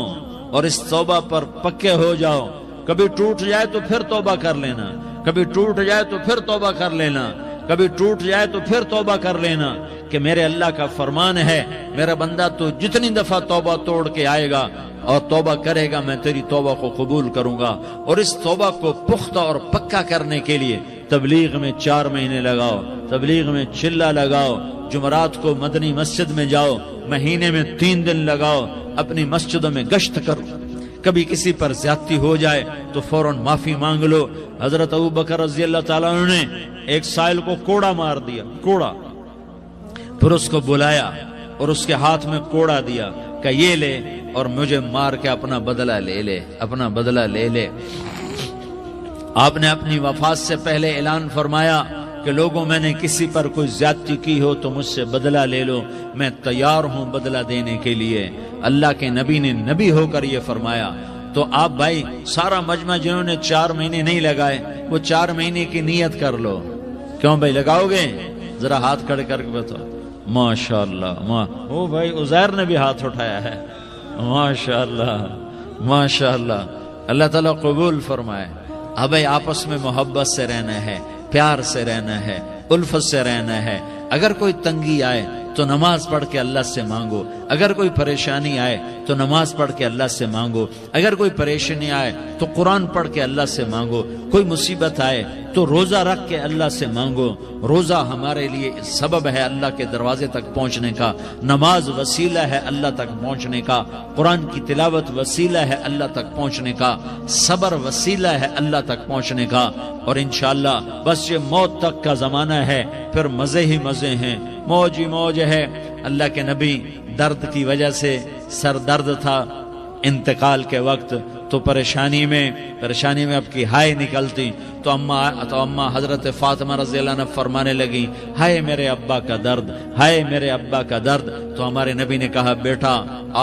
اور اس توبہ پر پکے ہو جاؤ، کبھی ٹوٹ جائے تو پھر توبہ کر لینا، کبھی ٹوٹ جائے تو پھر توبہ کر لینا، کبھی ٹوٹ جائے تو پھر توبہ کر لینا، کہ میرے اللہ کا فرمان ہے میرا بندہ تو جتنی دفعہ توبہ توڑ کے آئے گا اور توبہ کرے گا میں تیری توبہ کو قبول کروں گا۔ اور اس توبہ کو پختہ اور پکا کرنے کے لیے تبلیغ میں 4 مہینے لگاؤ، تبلیغ میں چلہ لگاؤ، جمعرات کو مدنی مسجد میں جاؤ، مہینے میں 3 دن لگاؤ، اپنی مسجدوں میں گشت کرو، کبھی کسی پر زیادتی ہو جائے تو فوراً معافی مانگ لو۔ حضرت ابوبکر رضی اللہ تعالیٰ عنہ نے ایک سائل کو کوڑا مار دیا، کوڑا، پھر اس کو بلایا اور اس کے ہاتھ میں کوڑا دیا کہ یہ لے اور مجھے مار کے اپنا بدلہ لے لے، اپنا بدلہ لے لے۔ آپ نے اپنی وفات سے پہلے اعلان فرمایا کہ لوگوں میں نے کسی پر کوئی زیادتی کی ہو تو مجھ سے بدلہ لے لو، میں تیار ہوں بدلہ دینے کے لیے۔ اللہ کے نبی نے نبی ہو کر یہ فرمایا۔ تو آپ بھائی سارا مجمع جنہوں نے 4 مہینے نہیں لگائے وہ 4 مہینے کی نیت کر لو۔ کیوں بھائی لگاؤ گے؟ ذرا ہاتھ کھڑے کر کے بتاؤ۔ ماشاءاللہ، او بھائی عزیر نے بھی ہاتھ اٹھایا ہے، ماشاءاللہ ماشاءاللہ، اللہ تعالیٰ قبول فرمائے۔ اب بھائی آپس میں محبت سے رہنا ہے، پیار سے رہنا ہے، الفت سے رہنا ہے۔ اگر کوئی تنگی آئے تو نماز پڑھ کے اللہ سے مانگو، اگر کوئی پریشانی آئے تو نماز پڑھ کے اللہ سے مانگو، اگر کوئی پریشانی آئے تو قرآن پڑھ کے اللہ سے مانگو، کوئی مصیبت آئے تو روزہ رکھ کے اللہ سے مانگو۔ روزہ ہمارے لیے سبب ہے اللہ کے دروازے تک پہنچنے کا، نماز وسیلہ ہے اللہ تک پہنچنے کا، قرآن کی تلاوت وسیلہ ہے اللہ تک پہنچنے کا، صبر وسیلہ ہے اللہ تک پہنچنے کا۔ اور انشاءاللہ بس یہ موت تک کا زمانہ ہے، پھر مزے ہی مزے ہیں، موج ہی موج ہے۔ اللہ کے نبی درد کی وجہ سے سر درد تھا انتقال کے وقت، تو پریشانی میں اب کی ہائے نکلتی تو اماں حضرت فاطمہ رضی اللہ عنہ فرمانے لگی، ہائے میرے ابا کا درد، ہائے میرے ابا کا درد۔ تو ہمارے نبی نے کہا، بیٹا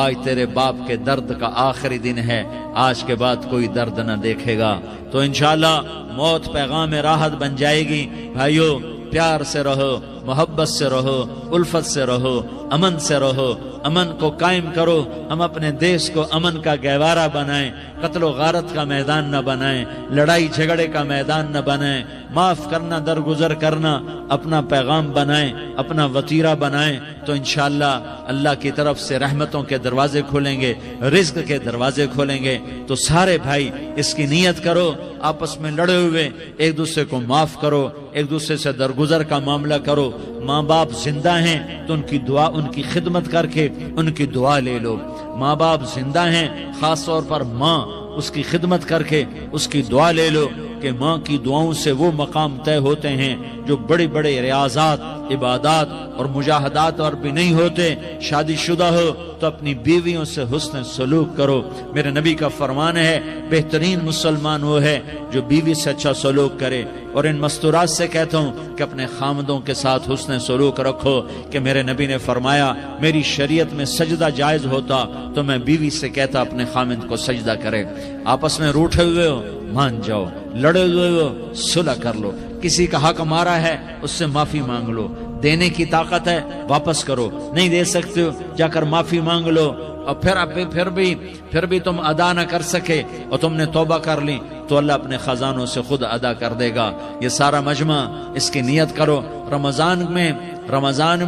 آج تیرے باپ کے درد کا آخری دن ہے، آج کے بعد کوئی درد نہ دیکھے گا۔ تو انشاءاللہ موت پیغام راحت بن جائے گی۔ بھائیو پیار سے رہو، محبت سے رہو، الفت سے رہو، امن سے رہو، امن کو قائم کرو۔ ہم اپنے دیش کو امن کا گہوارہ بنائیں، قتل و غارت کا میدان نہ بنائیں، لڑائی جھگڑے کا میدان نہ بنائیں، معاف کرنا درگزر کرنا اپنا پیغام بنائیں، اپنا وتیرہ بنائیں، تو انشاءاللہ اللہ کی طرف سے رحمتوں کے دروازے کھولیں گے، رزق کے دروازے کھولیں گے۔ تو سارے بھائی اس کی نیت کرو، آپس میں لڑے ہوئے ایک دوسرے کو معاف کرو، ایک دوسرے سے درگزر کا معاملہ کرو۔ ماں باپ زندہ ہیں تو ان کی دعا، ان کی خدمت کر کے ان کی دعا لے لو۔ ماں باپ زندہ ہیں، خاص طور پر ماں، اس کی خدمت کر کے اس کی دعا لے لو، کہ ماں کی دعاؤں سے وہ مقام طے ہوتے ہیں جو بڑے بڑے ریاضات، عبادات اور مجاہدات اور بھی نہیں ہوتے۔ شادی شدہ ہو تو اپنی بیویوں سے حسن سلوک کرو۔ میرے نبی کا فرمان ہے، بہترین مسلمان وہ ہے جو بیوی سے اچھا سلوک کرے۔ اور ان مستورات سے کہتا ہوں کہ اپنے خامدوں کے ساتھ حسن سلوک رکھو، کہ میرے نبی نے فرمایا میری شریعت میں سجدہ جائز ہوتا تو میں بیوی سے کہتا اپنے خامد کو سجدہ کرے۔ آپس میں روٹھے ہوئے ہو مان جاؤ، لڑے ہوئے ہو صلح کر لو، کسی کا حق مارا ہے اس سے معافی مانگ لو، دینے کی طاقت ہے واپس کرو، نہیں دے سکتے ہو جا کر معافی مانگ لو۔ اور پھر بھی تم ادا نہ کر سکے اور تم نے توبہ کر لی تو اللہ اپنے خزانوں سے خود ادا کر دے گا۔ یہ سارا مجمع اس کی نیت کرو۔ رمضان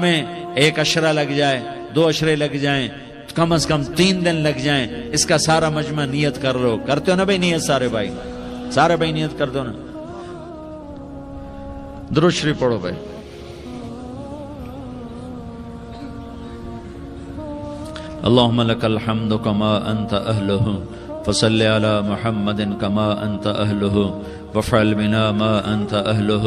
میں 1 عشرہ لگ جائے، 2 عشرے لگ جائیں، کم از کم 3 دن لگ جائیں، اس کا سارا مجمع نیت کر لو۔ کرتے ہو نا بھائی نیت؟ سارے بھائی نیت کر دو نا۔ درود شریف پڑھو بھائی۔ اللهم لك الحمد كما أنت أهله فصل على محمد كما أنت أهله وافعل بنا ما أنت أهله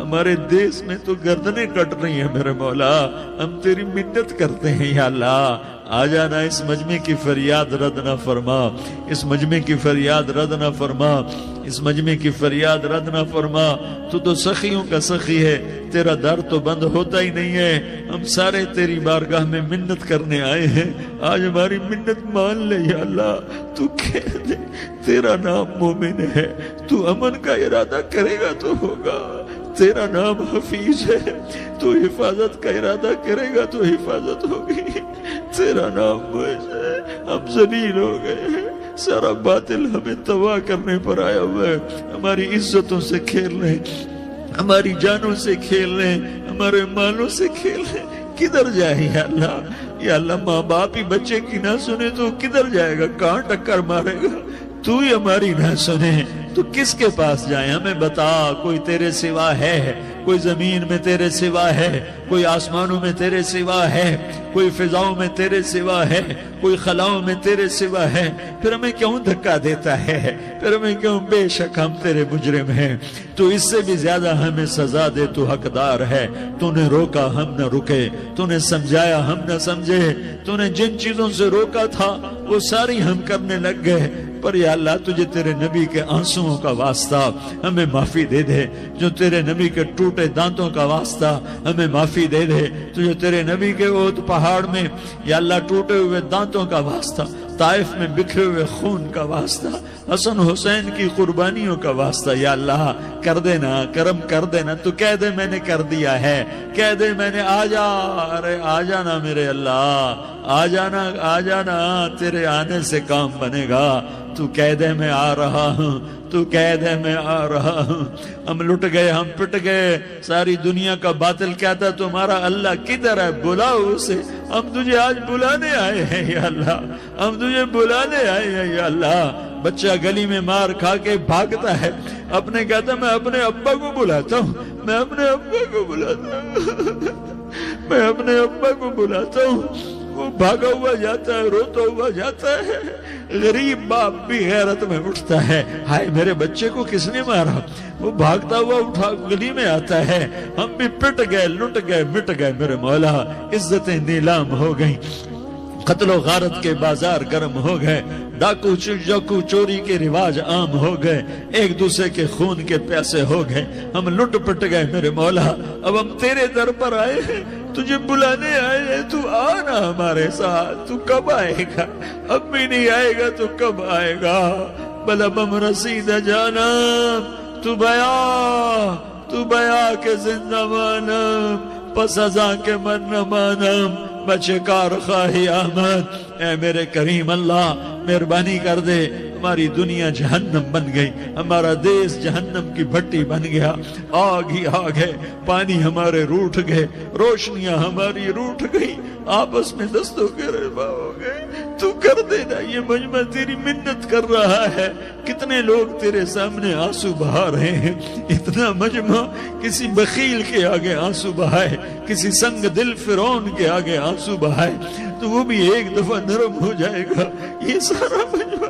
ہمارے دیس میں تو گردنیں کٹ رہی ہیں میرے مولا، ہم تیری منت کرتے ہیں یا اللہ، آ جانا، اس مجمع کی فریاد رد نہ فرما، اس مجمع کی فریاد رد نہ فرما، اس مجمع کی فریاد رد نہ فرما۔ تو سخیوں کا سخی ہے، تیرا در تو بند ہوتا ہی نہیں ہے، ہم سارے تیری بارگاہ میں منت کرنے آئے ہیں، آج ہماری منت مان لے یا اللہ۔ تو کہہ دے تیرا نام مومن ہے، تو امن کا ارادہ کرے گا تو ہوگا، تیرا نام حفیظ ہے، تو حفاظت کا ارادہ کرے گا تو حفاظت ہوگی، تیرا نام معز ہے، ہم ذلیل ہو گئے ہیں، سارا باطل ہمیں تباہ کرنے پر آیا ہوا ہے، ہماری عزتوں سے کھیل رہے ہیں، ہماری جانوں سے کھیل رہے ہیں، ہمارے مالوں سے کھیل رہے ہیں، کدھر جائے یا اللہ؟ یا اللہ ماں باپ ہی بچے کی نہ سنے تو کدھر جائے گا، کہاں ٹکر مارے گا؟ تو ہی ہماری نہ سنے تو کس کے پاس جائیں؟ ہمیں بتا، کوئی تیرے سوا ہے؟ کوئی زمین میں تیرے سوا ہے؟ کوئی آسمانوں میں تیرے سوا ہے؟ کوئی فضاؤں میں تیرے سوا ہے؟ کوئی خلاؤں میں تیرے سوا ہے؟ پھر ہمیں کیوں دھکا دیتا ہے؟ پھر ہمیں کیوں؟ بے شک ہم تیرے مجرم ہیں، تو اس سے بھی زیادہ ہمیں سزا دے، تو حقدار ہے۔ تو نے روکا ہم نہ رکے، تو نے سمجھایا ہم نہ سمجھے، تو نے جن چیزوں سے روکا تھا وہ ساری ہم کرنے لگ گئے، پر یا اللہ تجھے تیرے نبی کے آنسوؤں کا واسطہ ہمیں معافی دے دے، جو تیرے نبی کے ٹوٹے دانتوں کا واسطہ ہمیں معافی دے دے، تجھے تیرے نبی کے احد پہاڑ میں یا اللہ ٹوٹے ہوئے دانتوں کا واسطہ، طائف میں بکھرے ہوئے خون کا واسطہ، حسن حسین کی قربانیوں کا واسطہ، یا اللہ کر دینا، کرم کر دینا۔ تو کہہ دے میں نے کر دیا ہے، کہہ دے میں نے، آ جا، ارے آ جانا میرے اللہ، آ جانا، آ جانا، تیرے آنے سے کام بنے گا۔ تو کہہ دے میں آ رہا ہوں، تو کہہ دے میں آ رہا ہوں۔ ہم لٹ گئے، ہم پٹ گئے، ساری دنیا کا باطل کہتا تمہارا اللہ کدھر ہے، بلاؤ اسے، ہم تجھے آج بلانے آئے ہیں یا اللہ، ہم تجھے بلانے آئے ہیں یا اللہ۔ بچہ گلی میں مار کھا کے بھاگتا ہے، اپنے کہتا میں اپنے ابا کو بلاتا ہوں، میں اپنے ابا کو بلاتا ہوں، میں اپنے ابا کو بلاتا ہوں، وہ بھاگا ہوا جاتا ہے، روتا ہوا جاتا ہے۔ غریب باپ بھی غیرت میں اٹھتا ہے، ہائے میرے بچے کو کس نے مارا، وہ بھاگتا ہوا اٹھا گلی میں آتا ہے۔ ہم بھی پٹ گئے، لٹ گئے، مٹ گئے میرے مولا، عزتیں نیلام ہو گئیں، قتل و غارت کے بازار گرم ہو گئے، ڈاکو چوری کے رواج عام ہو گئے، ایک دوسرے کے خون کے پیاسے ہو گئے، ہم لٹ پٹ گئے میرے مولا۔ اب ہم تیرے در پر آئے ہیں، تجھے بلانے آئے ہیں، تو آنا ہمارے ساتھ۔ تو کب آئے گا؟ اب بھی نہیں آئے گا تو کب آئے گا؟ بلا بم رسید جانا، تو بیا کے زندہ مانم، پس ازاں کے من نہ مانم، بچے کار خواہی آمد۔ اے میرے کریم اللہ مہربانی کر دے، ہماری دنیا جہنم بن گئی، ہمارا دیس جہنم کی بھٹی بن گیا، آگ ہی آگ ہے، پانی ہمارے روٹھ گئے، روشنیاں ہماری روٹھ گئی، آپس میں دستوں کے رفا ہو گئے۔ تو کر دینا، یہ مجمع تیری منت کر رہا ہے، کتنے لوگ تیرے سامنے آنسو بہا رہے ہیں، اتنا مجمع کسی بخیل کے آگے آنسو بہائے، کسی سنگ دل فرعون کے آگے آنسو بہائے تو وہ بھی ایک دفعہ نرم ہو جائے گا۔ یہ سارا مجمع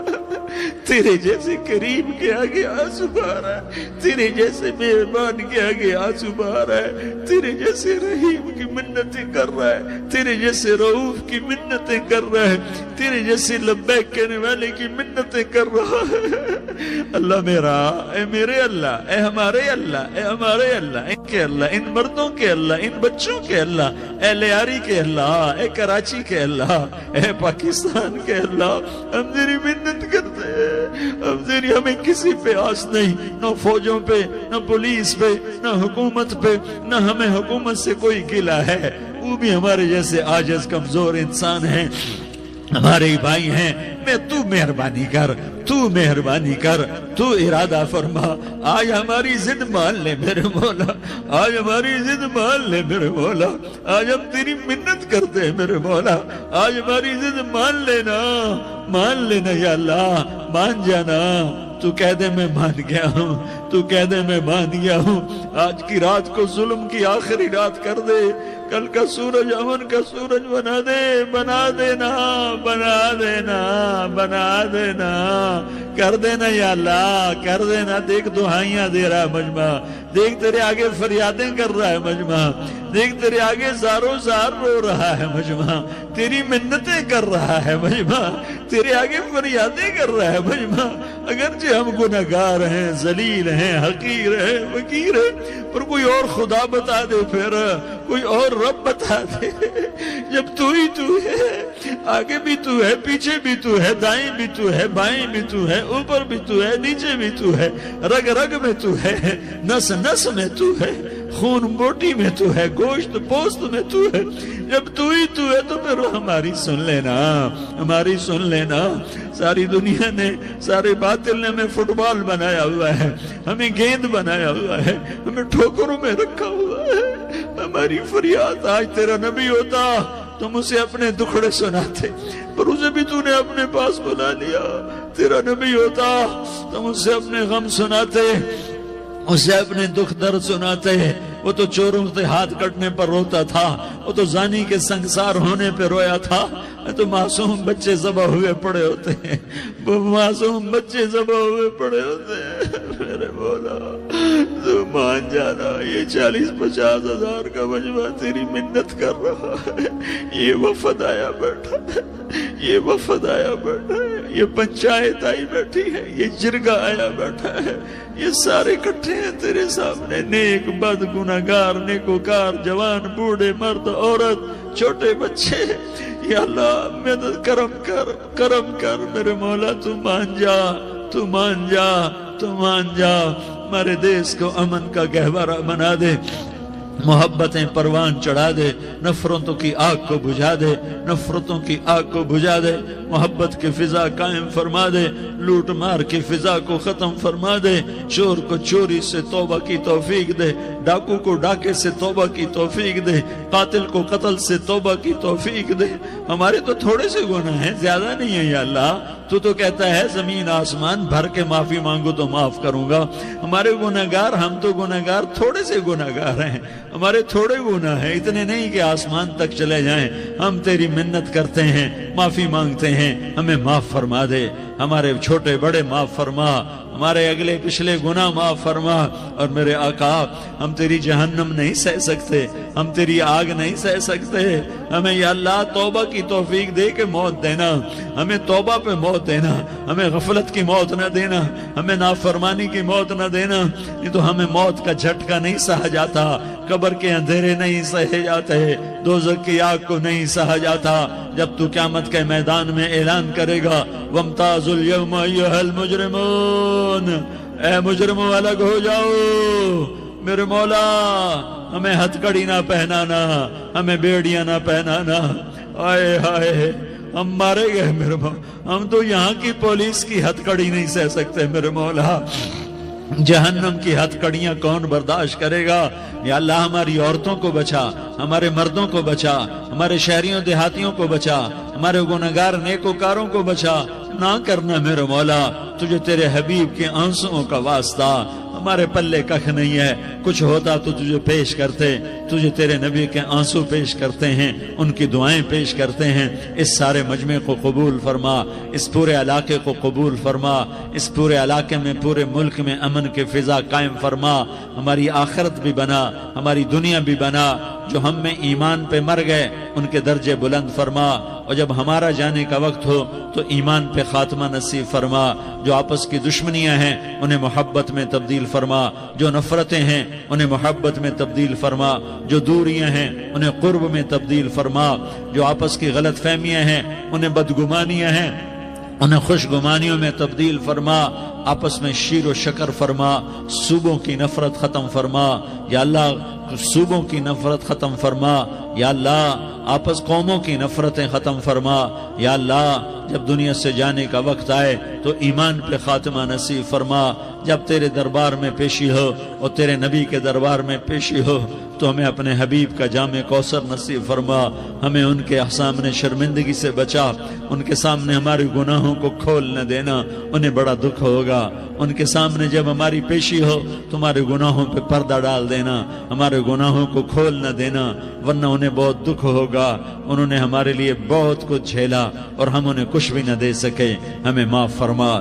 تیرے جیسے کریم کے آگے آنسو بہا رہا ہے، تیرے جیسے مہربان کے آگے آنسو بہا رہا ہے، تیرے جیسے رحیم کی منتیں کر رہا ہے، تیرے جیسے رؤوف کی منتیں کر رہا ہے، تیرے جیسے لبیک کہنے والے کی منتیں کر رہا ہے۔ اللہ میرا، اے میرے اللہ، اے ہمارے اللہ، اے ہمارے اللہ، ان کے اللہ، ان مردوں کے اللہ، ان بچوں کے اللہ، اے لیاری کے اللہ، اے کراچی کے اللہ، اے پاکستان کے اللہ، ہم تیری منت کرتے ہیں، ہم تیری، ہمیں کسی پہ آس نہیں، نہ فوجوں پہ، نہ پولیس پہ، نہ حکومت پہ، نہ ہمیں حکومت سے کوئی گلہ ہے، وہ بھی ہمارے جیسے عاجز کمزور انسان ہیں، ہمارے بھائی ہیں۔ میں تو مہربانی کر، تو مہربانی کر، تو ارادہ فرما، آج ہماری ضد مان لے میرے مولا، آج ہماری ضد مان لے میرے مولا، آج ہم تیری منت کرتے ہیں میرے مولا، آج ہماری ضد مان لینا یا اللہ، مان جانا۔ تو کہہ دے میں مان گیا ہوں، تو کہہ دے میں مان گیا ہوں، آج کی رات کو ظلم کی آخری رات کر دے، کل کا سورج امن کا سورج بنا دے، بنا دینا، بنا دینا، بنا دینا، کر دینا یا اللہ، کر دینا۔ دیکھ دعائیاں دے رہا ہے مجمع، دیکھ تیرے آگے فریادیں کر رہا ہے مجمع، دیکھ تیرے آگے زاروں زار رو رہا ہے مجمع، تیری منتیں کر رہا ہے مجمع، تیرے آگے فریادیں کر رہا ہے مجمع۔ اگرچہ ہم گناہگار ہیں، ذلیل ہیں، حقیر ہیں، فقیر ہیں، پر کوئی اور خدا بتا دے، پھر کوئی اور رب بتا دے۔ جب تو ہی تو ہے، آگے بھی تو ہے، پیچھے بھی تو ہے، دائیں بھی تو ہے، بائیں بھی تو ہے، اوپر بھی تو ہے، نیچے بھی تو ہے، رگ رگ میں تو ہے، نس نس میں تو ہے، خون بوٹی میں تو ہے، گوشت پوست میں تو ہے۔ جب تو ہی تو ہے تو پھر ہماری سن لینا، ہماری سن لینا۔ ساری دنیا نے، سارے باطل نے ہمیں فٹ بال بنایا ہوا ہے، ہمیں گیند بنایا ہوا ہے، ہمیں ٹھوکروں میں رکھا ہوا ہے۔ ہماری فریاد آج تیرا نبی ہوتا تم اسے اپنے دکھڑے سناتے، پر اسے بھی تو نے اپنے پاس بلا لیا۔ تیرا نبی ہوتا تم اسے اپنے غم سناتے، اسے اپنے دکھ درد سناتے۔ وہ تو چوروں سے ہاتھ کٹنے پر روتا تھا، وہ تو زانی کے سنگسار ہونے پہ رویا تھا۔ تو معصوم بچے ذبح ہوئے پڑے ہوتے ہیں، وہ معصوم بچے ذبح ہوئے پڑے ہوتے ہیں۔ میرے مولا تو مان جانا، یہ 40-50 ہزار کا مجمع تیری منت کر رہا ہے، یہ وفد آیا بیٹھا ہے، یہ وفد آیا بیٹھا ہے، یہ پنچایت آئی بیٹھی ہے، یہ جرگہ آیا بیٹھا ہے، یہ سارے اکٹھے ہیں تیرے سامنے، نیک بد گناہگار نیکوکار، جوان بوڑھے مرد عورت چھوٹے بچے۔ یا اللہ مدد کرم کر، کرم کر میرے مولا، تو مان جا، تو مان جا، تو مان جا۔ ہمارے دیس کو امن کا گہوارہ بنا دے، محبتیں پروان چڑھا دے، نفرتوں کی آگ کو بجھا دے، نفرتوں کی آگ کو بجھا دے، محبت کی فضا قائم فرما دے، لوٹ مار کی فضا کو ختم فرما دے، چور کو چوری سے توبہ کی توفیق دے، ڈاکو کو ڈاکے سے توبہ کی توفیق دے، قاتل کو قتل سے توبہ کی توفیق دے۔ ہمارے تو تھوڑے سے گناہ ہیں، زیادہ نہیں ہے یا اللہ۔ تو کہتا ہے زمین آسمان بھر کے معافی مانگو تو معاف کروں گا۔ ہمارے گناہگار، ہم تو گناہگار تھوڑے سے گناہگار ہیں، ہمارے تھوڑے گناہ ہیں، اتنے نہیں کہ آسمان تک چلے جائیں۔ ہم تیری منت کرتے ہیں، معافی مانگتے ہیں، ہمیں معاف فرما دے، ہمارے چھوٹے بڑے معاف فرما، ہمارے اگلے پچھلے گناہ معاف فرما۔ اور میرے آقا ہم تیری جہنم نہیں سہ سکتے، ہم تیری آگ نہیں سہ سکتے، ہمیں یا اللہ توبہ کی توفیق دے کے موت دینا، ہمیں توبہ پہ موت دینا، ہمیں غفلت کی موت نہ دینا، ہمیں نافرمانی کی موت نہ دینا۔ یہ تو ہمیں موت کا جھٹکا نہیں سہا جاتا، قبر کے اندھیرے نہیں سہے جاتے، دوزخ کی آگ کو نہیں سہا جاتا۔ جب تو قیامت کے میدان میں اعلان کرے گا وَامْتَازُوا الْيَوْمَ أَيُّهَا الْمُجْرِمُونَ، اے مجرموں الگ ہو جاؤ۔ میرے مولا ہمیں ہتھ کڑی نہ پہنانا، ہمیں بیڑیاں نہ پہنانا، آئے ہائے ہم مارے گئے میرے مولا، ہم تو یہاں کی پولیس کی ہتھ کڑی نہیں سہ سکتے میرے مولا، جہنم کی ہتھ کڑیاں کون برداشت کرے گا؟ یا اللہ ہماری عورتوں کو بچا، ہمارے مردوں کو بچا، ہمارے شہریوں دیہاتیوں کو بچا، ہمارے گناہگار نیکوکاروں کو بچا۔ نہ کرنا میرے مولا، تجھے تیرے حبیب کے آنسوؤں کا واسطہ، ہمارے پلے کخ نہیں ہے، کچھ ہوتا تو تجھے پیش کرتے، تجھے تیرے نبی کے آنسو پیش کرتے ہیں، ان کی دعائیں پیش کرتے ہیں۔ اس سارے مجمع کو قبول فرما، اس پورے علاقے کو قبول فرما، اس پورے علاقے میں، پورے ملک میں امن کی فضا قائم فرما، ہماری آخرت بھی بنا، ہماری دنیا بھی بنا۔ جو ہم میں ایمان پہ مر گئے ان کے درجے بلند فرما، اور جب ہمارا جانے کا وقت ہو تو ایمان پہ خاتمہ نصیب فرما۔ جو آپس کی دشمنیاں ہیں انہیں محبت میں تبدیل فرما، جو نفرتیں ہیں انہیں محبت میں تبدیل فرما، جو دوریاں ہیں انہیں قرب میں تبدیل فرما، جو آپس کی غلط فہمیاں ہیں انہیں بدگمانیاں ہیں انہیں خوش گمانیوں میں تبدیل فرما، آپس میں شیر و شکر فرما، صوبوں کی نفرت ختم فرما یا اللہ، صوبوں کی نفرت ختم فرما یا اللہ، آپس قوموں کی نفرتیں ختم فرما یا اللہ۔ جب دنیا سے جانے کا وقت آئے تو ایمان پہ خاتمہ نصیب فرما۔ جب تیرے دربار میں پیشی ہو اور تیرے نبی کے دربار میں پیشی ہو تو ہمیں اپنے حبیب کا جام کوثر نصیب فرما، ہمیں ان کے سامنے شرمندگی سے بچا، ان کے سامنے ہمارے گناہوں کو کھول نہ دینا، انہیں بڑا دکھ ہوگا۔ ان کے سامنے جب ہماری پیشی ہو تمہارے گناہوں پہ پردہ ڈال دینا، ہمارے گناہوں کو کھول نہ دینا، ورنہ انہیں بہت دکھ ہوگا۔ انہوں نے ہمارے لیے بہت کچھ جھیلا اور ہم انہیں کچھ بھی نہ دے سکے، ہمیں معاف فرما۔